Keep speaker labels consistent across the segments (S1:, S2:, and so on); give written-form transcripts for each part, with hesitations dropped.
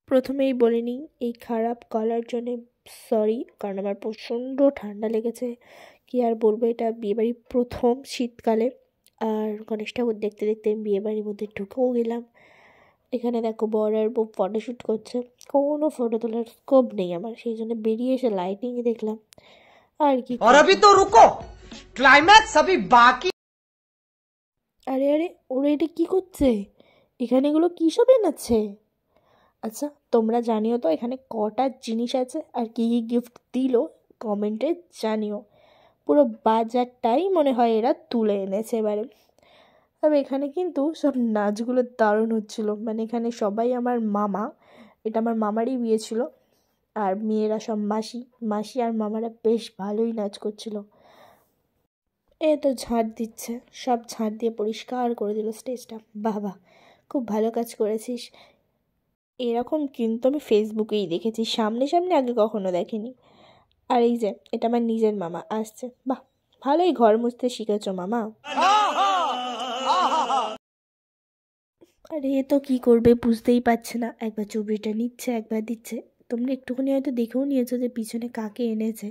S1: প্রথমেই বলে নিই, এই খারাপ গলার জন্যে সরি, কারণ আমার প্রচণ্ড ঠান্ডা লেগেছে। কি আর বলবো, এটা বিয়েবাড়ির প্রথম শীতকালে। আর গণেশ ঠাকুর দেখতে দেখতে বিয়েবাড়ির মধ্যে ঢুকেও গেলাম। এখানে দেখো বর আর বউ ফটোশ্যুট করছে, কোনো ফটো তোলার স্কোপ নেই আমার, সেই জন্য বেরিয়ে এসে লাইটিংই দেখলাম। আর কি
S2: ক্লাইম্যাক্স अभी बाकी।
S1: আরে আরে, ওরা এটা কি করছে? এখানে এগুলো কী সব এনেছে? আচ্ছা, তোমরা জানিও তো এখানে কটা জিনিস আছে আর কী কী গিফট দিল, কমেন্টে জানিও। পুরো বাজারটাই মনে হয় এরা তুলে এনেছে এবারে। তবে এখানে কিন্তু সব নাচগুলো দারুণ হচ্ছিলো, মানে এখানে সবাই আমার মামা, এটা আমার মামারই বিয়ে ছিল। আর মেয়েরা সব মাসি মাসি আর মামারা বেশ ভালোই নাচ করছিল। এ তো ঝাঁট দিচ্ছে, সব ঝাঁট দিয়ে পরিষ্কার করে দিল স্টেজটা। বাবা, খুব ভালো কাজ করেছিস। এরকম কিন্তু আমি ফেসবুকেই দেখেছি, সামনে সামনে আগে কখনো দেখিনি। আর এই যে এটা আমার নিজের মামা আসছে, বাহ, ভালোই ঘর মুছতে শিখেছো মামা। আরে এ তো কী করবে বুঝতেই পারছে না, একবার চুবড়িটা নিচ্ছে একবার দিচ্ছে। তোমরা একটুখানি হয়তো দেখেও নিয়েছো যে পিছনে কাকে এনেছে,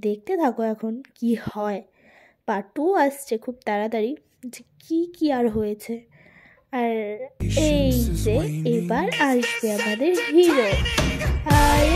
S1: দেখতে থাকো এখন কি হয়। পার্ট 2 আসছে খুব তাড়াতাড়ি, যে কী কী আর হয়েছে। আর এই যে এবার আসবে আমাদের হিরো। আরে